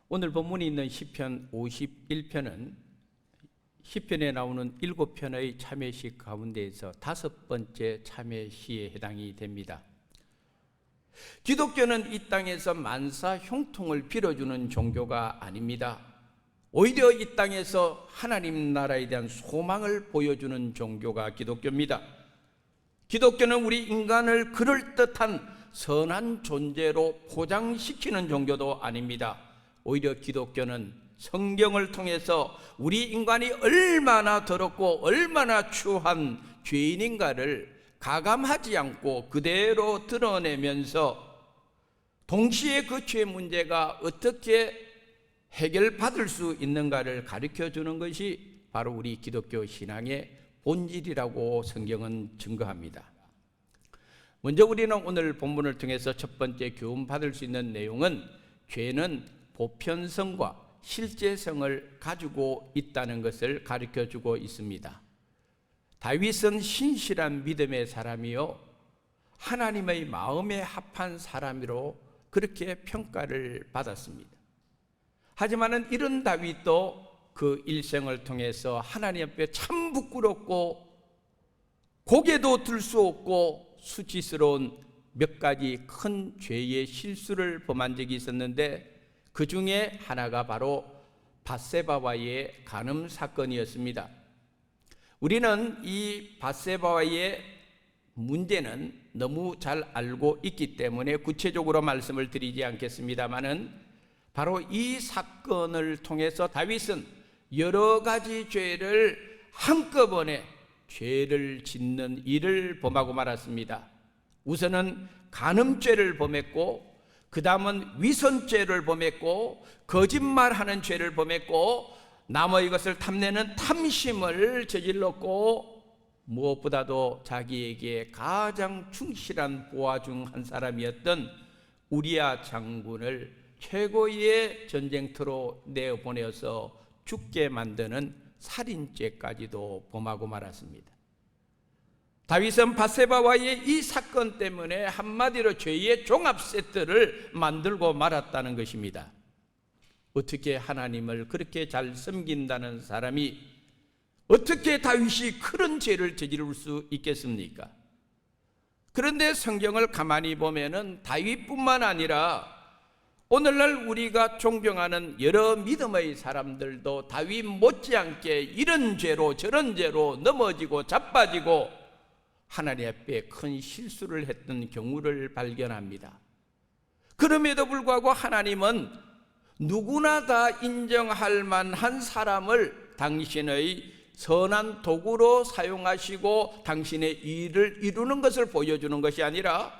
오늘 본문이 있는 시편 51편은 시편에 나오는 7편의 참회시 가운데에서 5번째 참회시에 해당이 됩니다. 기독교는 이 땅에서 만사 형통을 빌어주는 종교가 아닙니다. 오히려 이 땅에서 하나님 나라에 대한 소망을 보여주는 종교가 기독교입니다. 기독교는 우리 인간을 그럴듯한 선한 존재로 포장시키는 종교도 아닙니다. 오히려 기독교는 성경을 통해서 우리 인간이 얼마나 더럽고 얼마나 추한 죄인인가를 가감하지 않고 그대로 드러내면서 동시에 그 죄 문제가 어떻게 해결받을 수 있는가를 가르쳐주는 것이 바로 우리 기독교 신앙의 본질이라고 성경은 증거합니다. 먼저 우리는 오늘 본문을 통해서 첫 번째 교훈받을 수 있는 내용은 죄는 보편성과 실제성을 가지고 있다는 것을 가르쳐주고 있습니다. 다윗은 신실한 믿음의 사람이요 하나님의 마음에 합한 사람으로 그렇게 평가를 받았습니다. 하지만 이런 다윗도 그 일생을 통해서 하나님 앞에 참 부끄럽고 고개도 들 수 없고 수치스러운 몇 가지 큰 죄의 실수를 범한 적이 있었는데 그 중에 하나가 바로 밧세바와의 간음 사건이었습니다. 우리는 이 밧세바와의 문제는 너무 잘 알고 있기 때문에 구체적으로 말씀을 드리지 않겠습니다만은 바로 이 사건을 통해서 다윗은 여러 가지 죄를 한꺼번에 죄를 짓는 일을 범하고 말았습니다. 우선은 간음죄를 범했고 그 다음은 위선죄를 범했고 거짓말하는 죄를 범했고 남의 것을 탐내는 탐심을 저질렀고 무엇보다도 자기에게 가장 충실한 부하 중 한 사람이었던 우리야 장군을 최고의 전쟁터로 내보내어서 죽게 만드는 살인죄까지도 범하고 말았습니다. 다윗은 밧세바와의 이 사건 때문에 한마디로 죄의 종합 세트를 만들고 말았다는 것입니다. 어떻게 하나님을 그렇게 잘 섬긴다는 사람이 어떻게 다윗이 그런 죄를 저지를 수 있겠습니까? 그런데 성경을 가만히 보면은 다윗뿐만 아니라 오늘날 우리가 존경하는 여러 믿음의 사람들도 다윗 못지않게 이런 죄로 저런 죄로 넘어지고 자빠지고 하나님 앞에 큰 실수를 했던 경우를 발견합니다. 그럼에도 불구하고 하나님은 누구나 다 인정할 만한 사람을 당신의 선한 도구로 사용하시고 당신의 일을 이루는 것을 보여주는 것이 아니라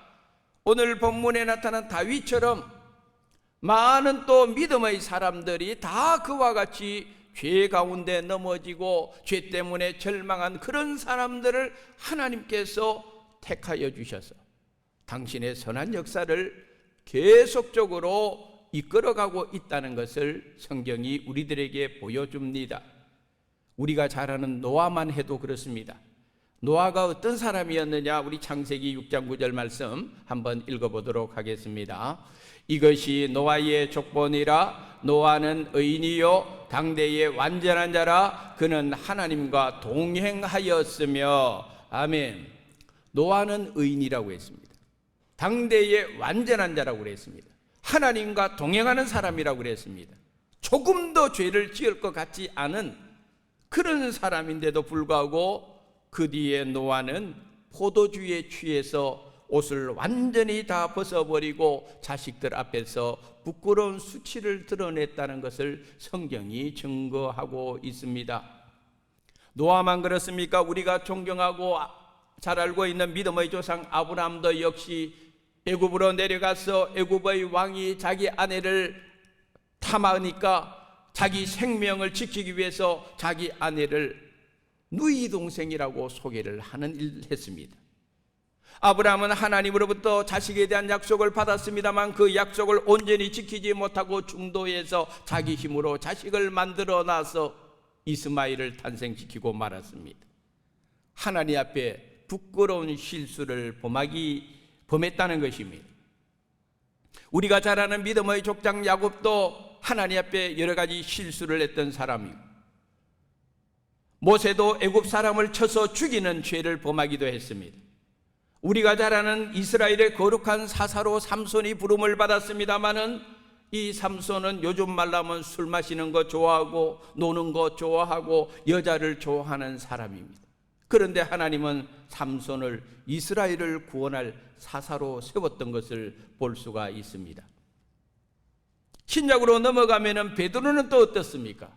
오늘 본문에 나타난 다윗처럼 많은 또 믿음의 사람들이 다 그와 같이 죄 가운데 넘어지고 죄 때문에 절망한 그런 사람들을 하나님께서 택하여 주셔서 당신의 선한 역사를 계속적으로 이끌어가고 있다는 것을 성경이 우리들에게 보여줍니다. 우리가 잘 아는 노아만 해도 그렇습니다. 노아가 어떤 사람이었느냐, 우리 창세기 6장 9절 말씀 한번 읽어보도록 하겠습니다. 이것이 노아의 족본이라. 노아는 의인이요 당대의 완전한 자라. 그는 하나님과 동행하였으며. 아멘. 노아는 의인이라고 했습니다. 당대의 완전한 자라고 그랬습니다. 하나님과 동행하는 사람이라고 그랬습니다. 조금 더 죄를 지을 것 같지 않은 그런 사람인데도 불구하고 그 뒤에 노아는 포도주에 취해서 옷을 완전히 다 벗어버리고 자식들 앞에서 부끄러운 수치를 드러냈다는 것을 성경이 증거하고 있습니다. 노아만 그렇습니까? 우리가 존경하고 잘 알고 있는 믿음의 조상 아브라함도 역시 애굽으로 내려가서 애굽의 왕이 자기 아내를 탐하니까 자기 생명을 지키기 위해서 자기 아내를 누이 동생이라고 소개를 하는 일을 했습니다. 아브라함은 하나님으로부터 자식에 대한 약속을 받았습니다만 그 약속을 온전히 지키지 못하고 중도에서 자기 힘으로 자식을 만들어 놔서 이스마엘을 탄생시키고 말았습니다. 하나님 앞에 부끄러운 실수를 범했다는 것입니다. 우리가 잘 아는 믿음의 족장 야곱도 하나님 앞에 여러 가지 실수를 했던 사람이고, 모세도 애굽 사람을 쳐서 죽이는 죄를 범하기도 했습니다. 우리가 잘 아는 이스라엘의 거룩한 사사로 삼손이 부름을 받았습니다마는 이 삼손은 요즘 말로 하면 술 마시는 거 좋아하고 노는 거 좋아하고 여자를 좋아하는 사람입니다. 그런데 하나님은 삼손을 이스라엘을 구원할 사사로 세웠던 것을 볼 수가 있습니다. 신약으로 넘어가면은 베드로는 또 어떻습니까?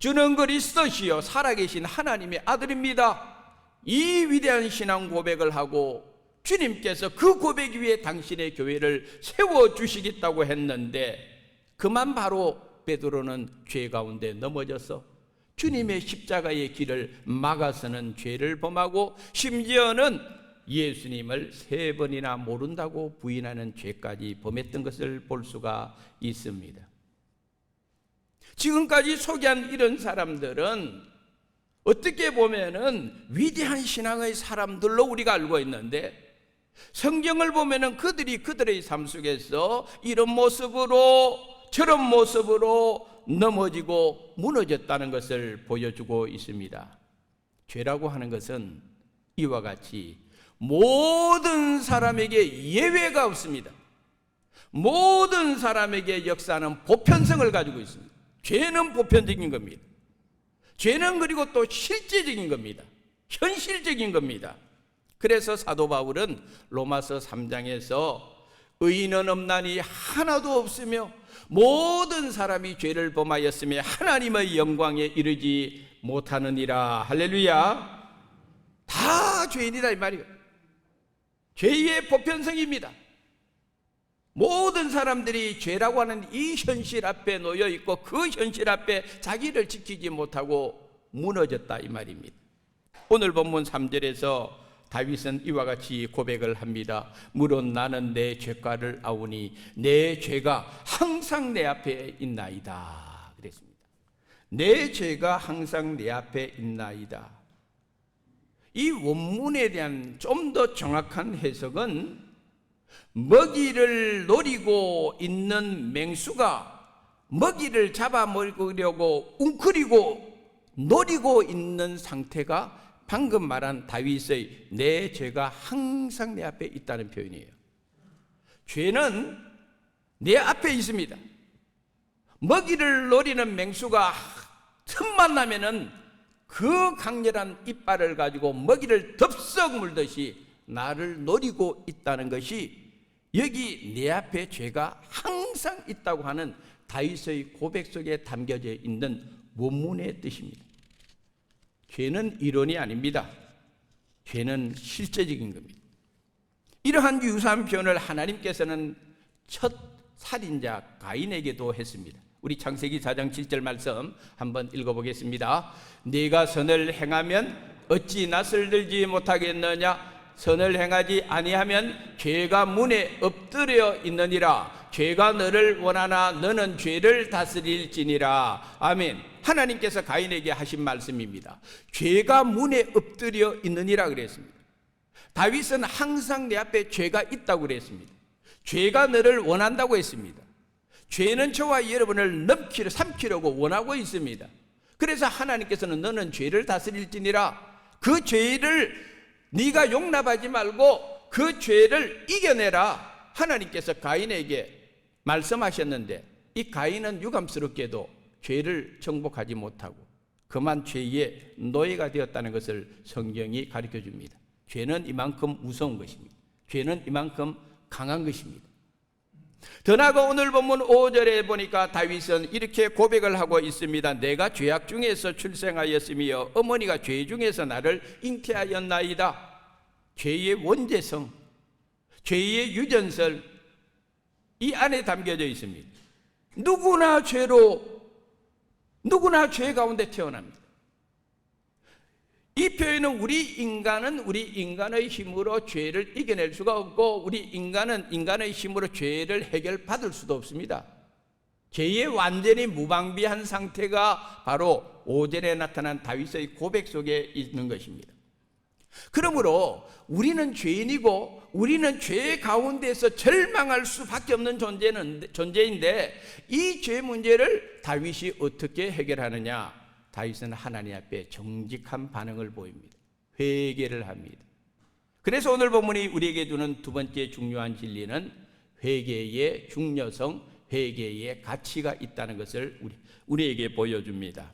주는 그리스도시요 살아계신 하나님의 아들입니다. 이 위대한 신앙 고백을 하고 주님께서 그 고백 위에 당신의 교회를 세워주시겠다고 했는데, 그만 바로 베드로는 죄 가운데 넘어져서 주님의 십자가의 길을 막아서는 죄를 범하고, 심지어는 예수님을 3번이나 모른다고 부인하는 죄까지 범했던 것을 볼 수가 있습니다. 지금까지 소개한 이런 사람들은 어떻게 보면은 위대한 신앙의 사람들로 우리가 알고 있는데, 성경을 보면은 그들의 삶 속에서 이런 모습으로 저런 모습으로 넘어지고 무너졌다는 것을 보여주고 있습니다. 죄라고 하는 것은 이와 같이 모든 사람에게 예외가 없습니다. 모든 사람에게 역사하는 보편성을 가지고 있습니다. 죄는 보편적인 겁니다. 죄는 그리고 또 실제적인 겁니다. 현실적인 겁니다. 그래서 사도 바울은 로마서 3장에서 의인은 없나니 하나도 없으며 모든 사람이 죄를 범하였으며 하나님의 영광에 이르지 못하느니라. 할렐루야. 다 죄인이다 이 말이에요. 죄의 보편성입니다. 모든 사람들이 죄라고 하는 이 현실 앞에 놓여 있고 그 현실 앞에 자기를 지키지 못하고 무너졌다 이 말입니다. 오늘 본문 3절에서 다윗은 이와 같이 고백을 합니다. 물론 나는 내 죄가를 아오니 내 죄가 항상 내 앞에 있나이다 그랬습니다. 내 죄가 항상 내 앞에 있나이다. 이 원문에 대한 좀 더 정확한 해석은 먹이를 노리고 있는 맹수가 먹이를 잡아먹으려고 웅크리고 노리고 있는 상태가 방금 말한 다윗의 내 죄가 항상 내 앞에 있다는 표현이에요. 죄는 내 앞에 있습니다. 먹이를 노리는 맹수가 틈만 나면은 그 강렬한 이빨을 가지고 먹이를 덥석 물듯이 나를 노리고 있다는 것이 여기 내 앞에 죄가 항상 있다고 하는 다윗의 고백 속에 담겨져 있는 원문의 뜻입니다. 죄는 이론이 아닙니다. 죄는 실제적인 겁니다. 이러한 유사한 표현을 하나님께서는 첫 살인자 가인에게도 했습니다. 우리 창세기 4장 7절 말씀 한번 읽어보겠습니다. 네가 선을 행하면 어찌 낯을 들지 못하겠느냐? 선을 행하지 아니하면 죄가 문에 엎드려 있느니라. 죄가 너를 원하나 너는 죄를 다스릴지니라. 아멘. 하나님께서 가인에게 하신 말씀입니다. 죄가 문에 엎드려 있느니라 그랬습니다. 다윗은 항상 내 앞에 죄가 있다고 그랬습니다. 죄가 너를 원한다고 했습니다. 죄는 저와 여러분을 삼키려고 원하고 있습니다. 그래서 하나님께서는 너는 죄를 다스릴지니라. 그 죄를 네가 용납하지 말고 그 죄를 이겨내라. 하나님께서 가인에게 말씀하셨는데 이 가인은 유감스럽게도 죄를 정복하지 못하고 그만 죄의 노예가 되었다는 것을 성경이 가르쳐 줍니다. 죄는 이만큼 무서운 것입니다. 죄는 이만큼 강한 것입니다. 더 나아가 오늘 본문 5절에 보니까 다윗은 이렇게 고백을 하고 있습니다. 내가 죄악 중에서 출생하였으며 어머니가 죄 중에서 나를 잉태하였나이다. 죄의 원죄성, 죄의 유전설 이 안에 담겨져 있습니다. 누구나 죄 가운데 태어납니다. 이 표현은 우리 인간의 힘으로 죄를 이겨낼 수가 없고, 우리 인간은 인간의 힘으로 죄를 해결받을 수도 없습니다. 죄에 완전히 무방비한 상태가 바로 5절에 나타난 다윗의 고백 속에 있는 것입니다. 그러므로 우리는 죄인이고 우리는 죄 가운데서 절망할 수밖에 없는 존재인데, 이 죄 문제를 다윗이 어떻게 해결하느냐? 다윗은 하나님 앞에 정직한 반응을 보입니다. 회개를 합니다. 그래서 오늘 본문이 우리에게 주는 두 번째 중요한 진리는 회개의 중요성, 회개의 가치가 있다는 것을 우리에게 보여줍니다.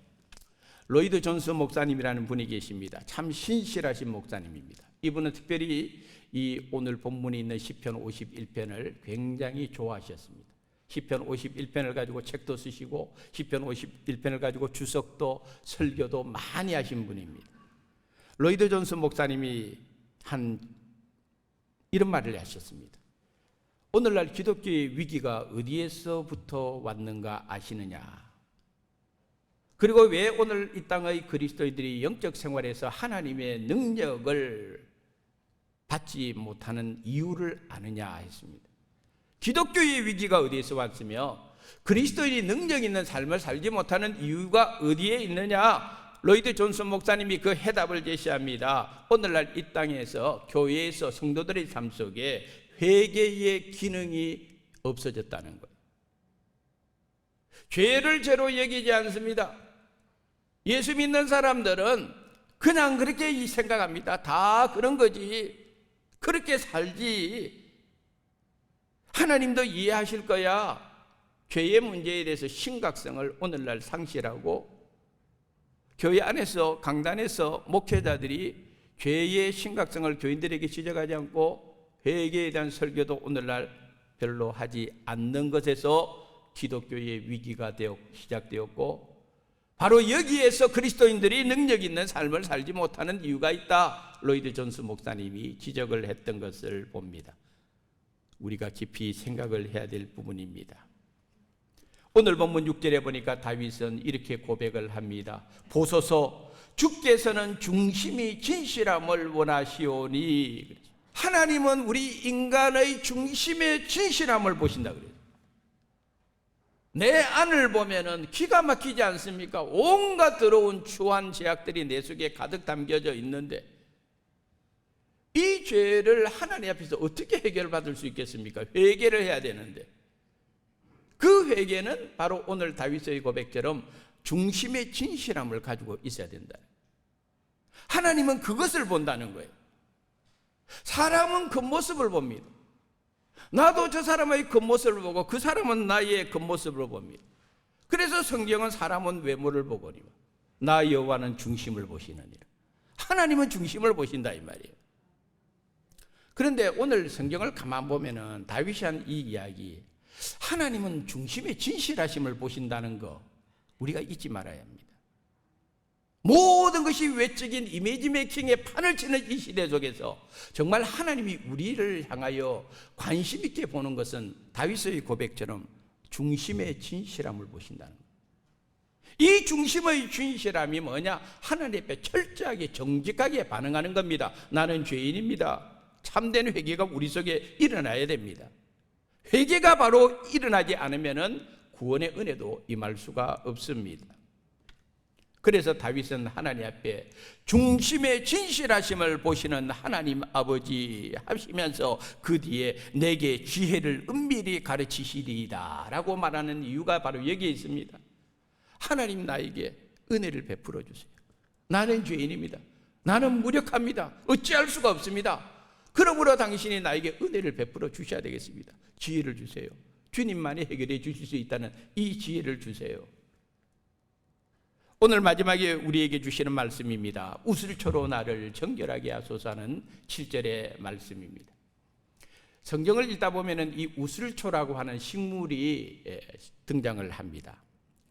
로이드 존스 목사님이라는 분이 계십니다. 참 신실하신 목사님입니다. 이분은 특별히 이 오늘 본문이 있는 시편 51편을 굉장히 좋아하셨습니다. 시편 51편을 가지고 책도 쓰시고 시편 51편을 가지고 주석도 설교도 많이 하신 분입니다. 로이드 존스 목사님이 이런 말을 하셨습니다. 오늘날 기독교의 위기가 어디에서부터 왔는가 아시느냐? 그리고 왜 오늘 이 땅의 그리스도인들이 영적 생활에서 하나님의 능력을 받지 못하는 이유를 아느냐 했습니다. 기독교의 위기가 어디에서 왔으며 그리스도인이 능력 있는 삶을 살지 못하는 이유가 어디에 있느냐? 로이드 존슨 목사님이 그 해답을 제시합니다. 오늘날 이 땅에서 교회에서 성도들의 삶 속에 회개의 기능이 없어졌다는 거예요. 죄를 죄로 여기지 않습니다. 예수 믿는 사람들은 그냥 그렇게 생각합니다. 다 그런 거지. 그렇게 살지. 하나님도 이해하실 거야. 죄의 문제에 대해서 심각성을 오늘날 상실하고, 교회 안에서 강단에서 목회자들이 죄의 심각성을 교인들에게 지적하지 않고 회개에 대한 설교도 오늘날 별로 하지 않는 것에서 기독교의 위기가 시작되었고, 바로 여기에서 그리스도인들이 능력 있는 삶을 살지 못하는 이유가 있다. 로이드 존스 목사님이 지적을 했던 것을 봅니다. 우리가 깊이 생각을 해야 될 부분입니다. 오늘 본문 6절에 보니까 다윗은 이렇게 고백을 합니다. 보소서, 주께서는 중심이 진실함을 원하시오니. 하나님은 우리 인간의 중심의 진실함을 보신다 그래요. 내 안을 보면은 기가 막히지 않습니까? 온갖 더러운 추한 죄악들이 내 속에 가득 담겨져 있는데, 이 죄를 하나님 앞에서 어떻게 해결받을 수 있겠습니까? 회개를 해야 되는데, 그 회개는 바로 오늘 다윗의 고백처럼 중심의 진실함을 가지고 있어야 된다. 하나님은 그것을 본다는 거예요. 사람은 겉모습을 봅니다. 나도 저 사람의 겉모습을 보고 그 사람은 나의 겉모습을 봅니다. 그래서 성경은 사람은 외모를 보거니와 나 여호와는 중심을 보시느니라. 하나님은 중심을 보신다 이 말이에요. 그런데 오늘 성경을 가만 보면은 다윗이 한 이 이야기, 하나님은 중심의 진실하심을 보신다는 거 우리가 잊지 말아야 합니다. 모든 것이 외적인 이미지 메이킹에 판을 치는 이 시대 속에서 정말 하나님이 우리를 향하여 관심 있게 보는 것은 다윗의 고백처럼 중심의 진실함을 보신다는 거예요. 이 중심의 진실함이 뭐냐? 하나님 앞에 철저하게 정직하게 반응하는 겁니다. 나는 죄인입니다. 참된 회개가 우리 속에 일어나야 됩니다. 회개가 바로 일어나지 않으면 구원의 은혜도 임할 수가 없습니다. 그래서 다윗은 하나님 앞에 중심의 진실하심을 보시는 하나님 아버지 하시면서 그 뒤에 내게 지혜를 은밀히 가르치시리이다 라고 말하는 이유가 바로 여기에 있습니다. 하나님 나에게 은혜를 베풀어 주세요. 나는 죄인입니다. 나는 무력합니다. 어찌할 수가 없습니다. 그러므로 당신이 나에게 은혜를 베풀어 주셔야 되겠습니다. 지혜를 주세요. 주님만이 해결해 주실 수 있다는 이 지혜를 주세요. 오늘 마지막에 우리에게 주시는 말씀입니다. 우슬초로 나를 정결하게 하소서 하는 7절의 말씀입니다. 성경을 읽다 보면은 이 우슬초라고 하는 식물이 등장을 합니다.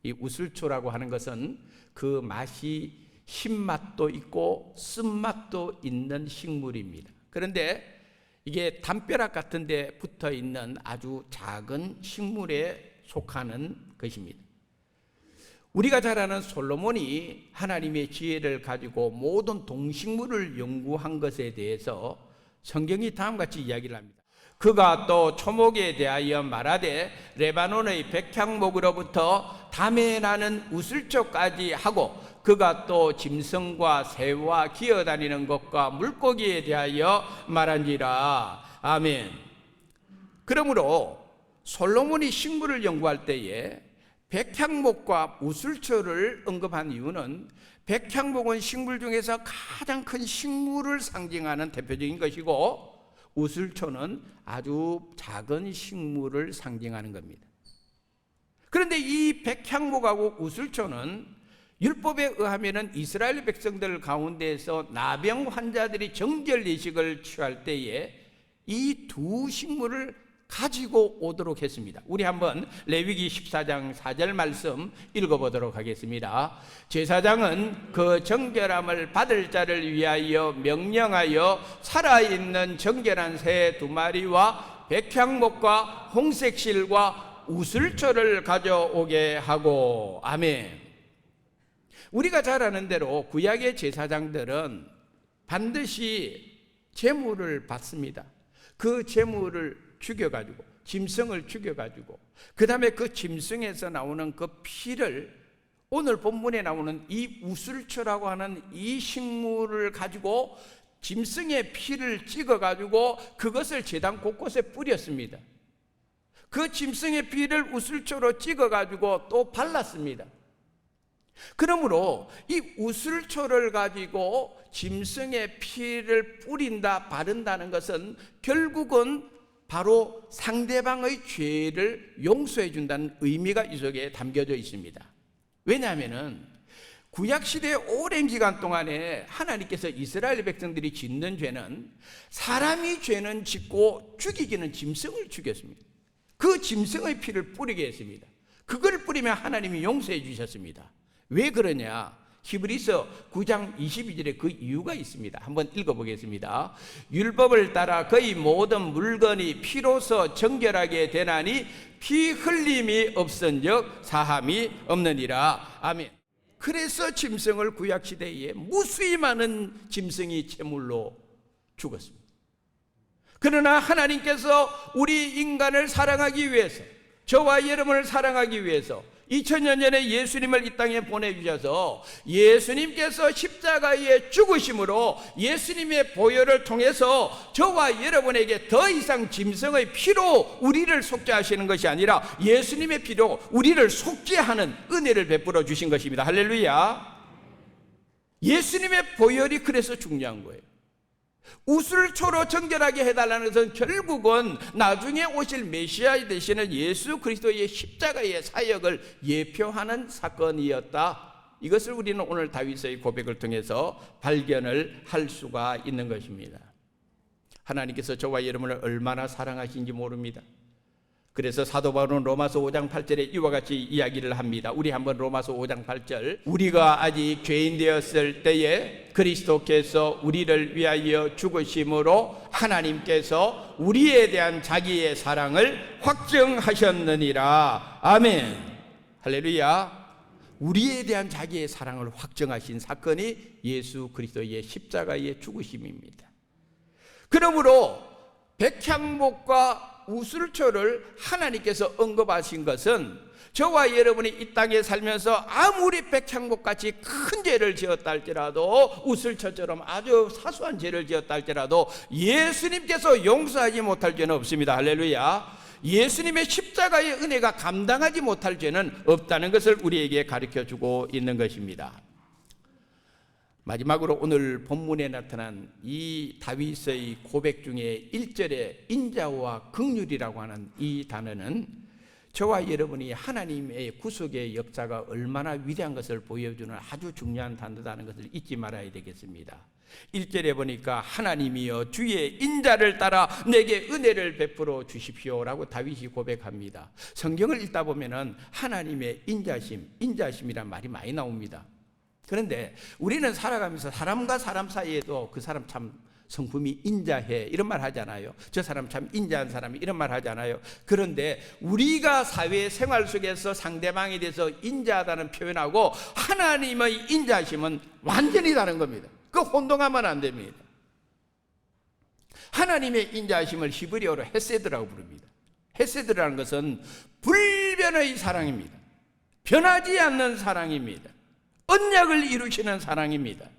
이 우슬초라고 하는 것은 그 맛이 신맛도 있고 쓴맛도 있는 식물입니다. 그런데 이게 담벼락 같은 데 붙어 있는 아주 작은 식물에 속하는 것입니다. 우리가 잘 아는 솔로몬이 하나님의 지혜를 가지고 모든 동식물을 연구한 것에 대해서 성경이 다음과 같이 이야기를 합니다. 그가 또 초목에 대하여 말하되 레바논의 백향목으로부터 담에 나는 우슬초까지 하고, 그가 또 짐승과 새와 기어다니는 것과 물고기에 대하여 말한지라. 아멘. 그러므로 솔로몬이 식물을 연구할 때에 백향목과 우슬초를 언급한 이유는, 백향목은 식물 중에서 가장 큰 식물을 상징하는 대표적인 것이고, 우슬초는 아주 작은 식물을 상징하는 겁니다. 그런데 이 백향목하고 우슬초는 율법에 의하면 이스라엘 백성들 가운데에서 나병 환자들이 정결 예식을 취할 때에 이 두 식물을 가지고 오도록 했습니다. 우리 한번 레위기 14장 4절 말씀 읽어보도록 하겠습니다. 제사장은 그 정결함을 받을 자를 위하여 명령하여 살아있는 정결한 새 2마리와 백향목과 홍색실과 우슬초를 가져오게 하고. 아멘. 우리가 잘 아는 대로 구약의 제사장들은 반드시 제물을 받습니다. 그 제물을 죽여가지고, 짐승을 죽여가지고, 그 다음에 그 짐승에서 나오는 그 피를, 오늘 본문에 나오는 이 우슬초라고 하는 이 식물을 가지고 짐승의 피를 찍어가지고 그것을 제단 곳곳에 뿌렸습니다. 그 짐승의 피를 우슬초로 찍어가지고 또 발랐습니다. 그러므로 이 우슬초를 가지고 짐승의 피를 뿌린다, 바른다는 것은 결국은 바로 상대방의 죄를 용서해 준다는 의미가 이 속에 담겨져 있습니다. 왜냐하면 구약시대의 오랜 기간 동안에 하나님께서 이스라엘 백성들이 짓는 죄는, 사람이 죄는 짓고 죽이기는 짐승을 죽였습니다. 그 짐승의 피를 뿌리게 했습니다. 그걸 뿌리면 하나님이 용서해 주셨습니다. 왜 그러냐? 히브리서 9장 22절에 그 이유가 있습니다. 한번 읽어보겠습니다. 율법을 따라 그의 모든 물건이 피로서 정결하게 되나니 피 흘림이 없은즉 사함이 없느니라. 아멘. 그래서 짐승을 구약시대에 무수히 많은 짐승이 제물로 죽었습니다. 그러나 하나님께서 우리 인간을 사랑하기 위해서, 저와 여러분을 사랑하기 위해서 2000년 전에 예수님을 이 땅에 보내주셔서 예수님께서 십자가에 죽으심으로 예수님의 보혈을 통해서 저와 여러분에게 더 이상 짐승의 피로 우리를 속죄하시는 것이 아니라 예수님의 피로 우리를 속죄하는 은혜를 베풀어 주신 것입니다. 할렐루야. 예수님의 보혈이 그래서 중요한 거예요. 우슬초로 정결하게 해달라는 것은 결국은 나중에 오실 메시아 되시는 예수 그리스도의 십자가의 사역을 예표하는 사건이었다. 이것을 우리는 오늘 다윗의 고백을 통해서 발견을 할 수가 있는 것입니다. 하나님께서 저와 여러분을 얼마나 사랑하신지 모릅니다. 그래서 사도 바울은 로마서 5장 8절에 이와 같이 이야기를 합니다. 우리 한번 로마서 5장 8절. 우리가 아직 죄인 되었을 때에 그리스도께서 우리를 위하여 죽으심으로 하나님께서 우리에 대한 자기의 사랑을 확증하셨느니라. 아멘. 할렐루야. 우리에 대한 자기의 사랑을 확증하신 사건이 예수 그리스도의 십자가의 죽으심입니다. 그러므로 백향목과 우슬초를 하나님께서 언급하신 것은 저와 여러분이 이 땅에 살면서 아무리 백향목같이 큰 죄를 지었다 할지라도, 우슬초처럼 아주 사소한 죄를 지었다 할지라도 예수님께서 용서하지 못할 죄는 없습니다. 할렐루야. 예수님의 십자가의 은혜가 감당하지 못할 죄는 없다는 것을 우리에게 가르쳐주고 있는 것입니다. 마지막으로 오늘 본문에 나타난 이 다윗의 고백 중에 1절에 인자와 긍휼이라고 하는 이 단어는 저와 여러분이 하나님의 구속의 역사가 얼마나 위대한 것을 보여주는 아주 중요한 단어라는 것을 잊지 말아야 되겠습니다. 1절에 보니까 하나님이여 주의 인자를 따라 내게 은혜를 베풀어 주십시오라고 다윗이 고백합니다. 성경을 읽다 보면은 하나님의 인자심이란 말이 많이 나옵니다. 그런데 우리는 살아가면서 사람과 사람 사이에도 그 사람 참 성품이 인자해 이런 말 하잖아요. 저 사람 참 인자한 사람이 이런 말 하잖아요. 그런데 우리가 사회 생활 속에서 상대방에 대해서 인자하다는 표현하고 하나님의 인자심은 완전히 다른 겁니다. 그 혼동하면 안 됩니다. 하나님의 인자심을 히브리어로 헤세드라고 부릅니다. 헤세드라는 것은 불변의 사랑입니다. 변하지 않는 사랑입니다. 언약을 이루시는 사랑입니다.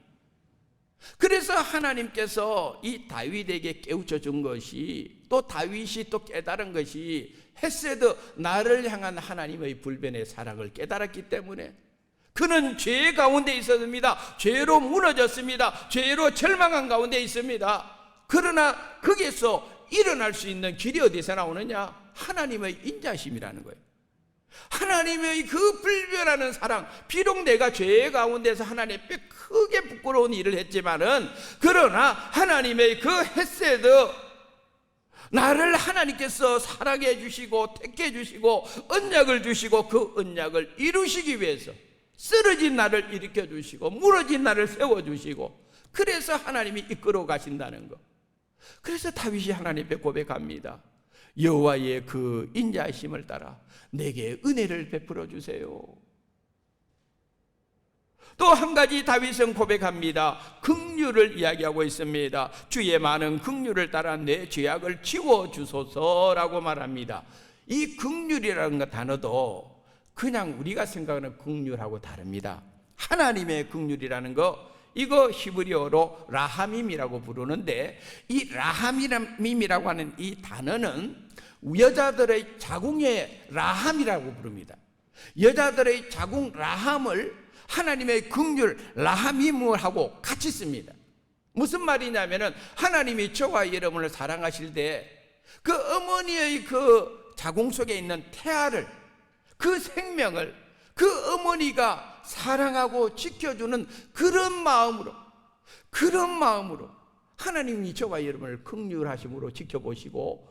그래서 하나님께서 이 다윗에게 깨우쳐 준 것이, 또 다윗이 또 깨달은 것이 헤세드, 나를 향한 하나님의 불변의 사랑을 깨달았기 때문에 그는 죄 가운데 있었습니다. 죄로 무너졌습니다. 죄로 절망한 가운데 있습니다. 그러나 거기에서 일어날 수 있는 길이 어디서 나오느냐? 하나님의 인자심이라는 거예요. 하나님의 그 불변하는 사랑, 비록 내가 죄 가운데서 하나님 앞에 크게 부끄러운 일을 했지만은, 그러나 하나님의 그 헤세드, 나를 하나님께서 사랑해 주시고 택해 주시고 언약을 주시고 그 언약을 이루시기 위해서 쓰러진 나를 일으켜 주시고 무너진 나를 세워 주시고, 그래서 하나님이 이끌어 가신다는 것. 그래서 다윗이 하나님 앞에 고백합니다. 여호와의 그 인자하심을 따라 내게 은혜를 베풀어 주세요. 또 한 가지 다윗은 고백합니다. 긍휼을 이야기하고 있습니다. 주의 많은 긍휼을 따라 내 죄악을 지워주소서라고 말합니다. 이 긍휼이라는 단어도 그냥 우리가 생각하는 긍휼하고 다릅니다. 하나님의 긍휼이라는 거, 이거 히브리어로 라하밈이라고 부르는데, 이 라하밈이라고 하는 이 단어는 여자들의 자궁의 라함이라고 부릅니다. 여자들의 자궁 라함을 하나님의 긍휼 라하밈하고 같이 씁니다. 무슨 말이냐면은, 하나님이 저와 여러분을 사랑하실 때 그 어머니의 그 자궁 속에 있는 태아를, 그 생명을 그 어머니가 사랑하고 지켜주는 그런 마음으로 하나님이 저와 여러분을 긍휼하심으로 지켜보시고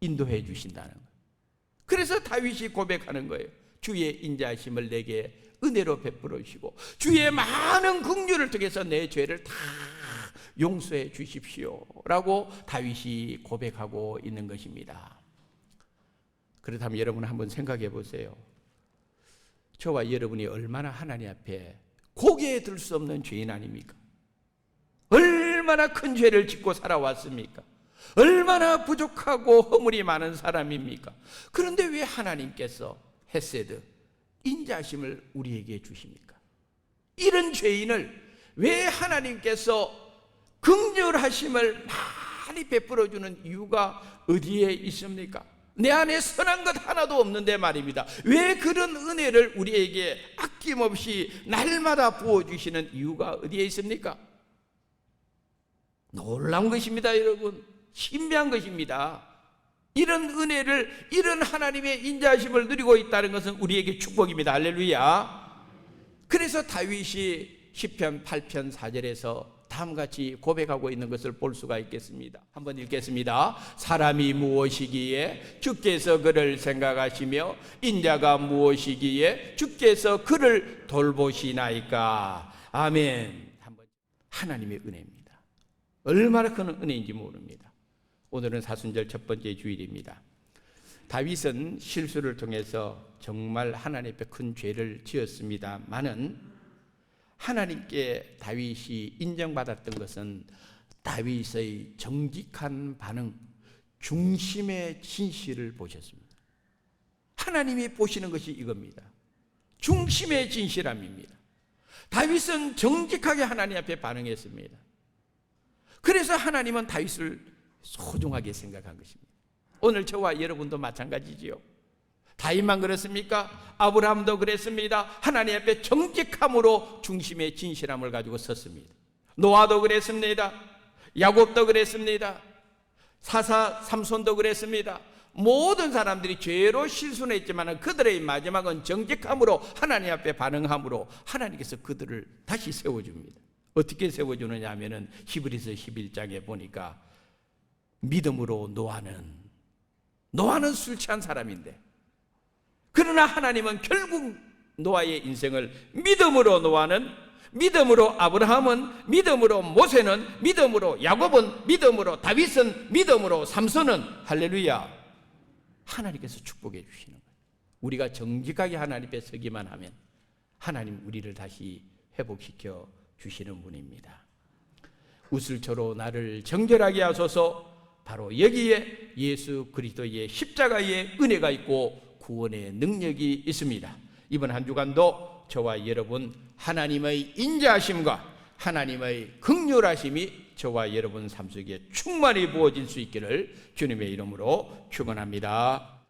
인도해 주신다는 거예요. 그래서 다윗이 고백하는 거예요. 주의 인자하심을 내게 은혜로 베풀어 주시고 주의 많은 긍휼을 통해서 내 죄를 다 용서해 주십시오 라고 다윗이 고백하고 있는 것입니다. 그렇다면 여러분 한번 생각해 보세요. 저와 여러분이 얼마나 하나님 앞에 고개에 들 수 없는 죄인 아닙니까? 얼마나 큰 죄를 짓고 살아왔습니까? 얼마나 부족하고 허물이 많은 사람입니까? 그런데 왜 하나님께서 헤세드, 인자심을 우리에게 주십니까? 이런 죄인을 왜 하나님께서 긍휼하심을 많이 베풀어주는 이유가 어디에 있습니까? 내 안에 선한 것 하나도 없는데 말입니다. 왜 그런 은혜를 우리에게 아낌없이 날마다 부어주시는 이유가 어디에 있습니까? 놀라운 것입니다, 여러분. 신비한 것입니다. 이런 은혜를, 이런 하나님의 인자하심을 누리고 있다는 것은 우리에게 축복입니다. 할렐루야. 그래서 다윗이 시편 8편 4절에서 다음같이 고백하고 있는 것을 볼 수가 있겠습니다. 한번 읽겠습니다. 사람이 무엇이기에 주께서 그를 생각하시며 인자가 무엇이기에 주께서 그를 돌보시나이까. 아멘. 하나님의 은혜입니다. 얼마나 큰 은혜인지 모릅니다. 오늘은 사순절 첫 번째 주일입니다. 다윗은 실수를 통해서 정말 하나님 앞에 큰 죄를 지었습니다만은, 하나님께 다윗이 인정받았던 것은 다윗의 정직한 반응, 중심의 진실을 보셨습니다. 하나님이 보시는 것이 이겁니다. 중심의 진실함입니다. 다윗은 정직하게 하나님 앞에 반응했습니다. 그래서 하나님은 다윗을 소중하게 생각한 것입니다. 오늘 저와 여러분도 마찬가지지요. 다윗만 그렇습니까? 아브라함도 그랬습니다. 하나님 앞에 정직함으로 중심의 진실함을 가지고 섰습니다. 노아도 그랬습니다. 야곱도 그랬습니다. 사사 삼손도 그랬습니다. 모든 사람들이 죄로 실수는 했지만 그들의 마지막은 정직함으로 하나님 앞에 반응함으로 하나님께서 그들을 다시 세워줍니다. 어떻게 세워주느냐 하면은 히브리서 11장에 보니까 믿음으로 노아는 술 취한 사람인데, 그러나 하나님은 결국 노아의 인생을 믿음으로, 노아는 믿음으로 아브라함은, 믿음으로 모세는, 믿음으로 야곱은, 믿음으로 다윗은, 믿음으로 삼손은, 할렐루야, 하나님께서 축복해 주시는 거예요. 우리가 정직하게 하나님 앞에 서기만 하면 하나님 우리를 다시 회복시켜 주시는 분입니다. 우슬초로 나를 정결하게 하소서. 바로 여기에 예수 그리스도의 십자가의 은혜가 있고 구원의 능력이 있습니다. 이번 한 주간도 저와 여러분 하나님의 인자하심과 하나님의 긍휼하심이 저와 여러분 삶 속에 충만히 부어질 수 있기를 주님의 이름으로 축원합니다.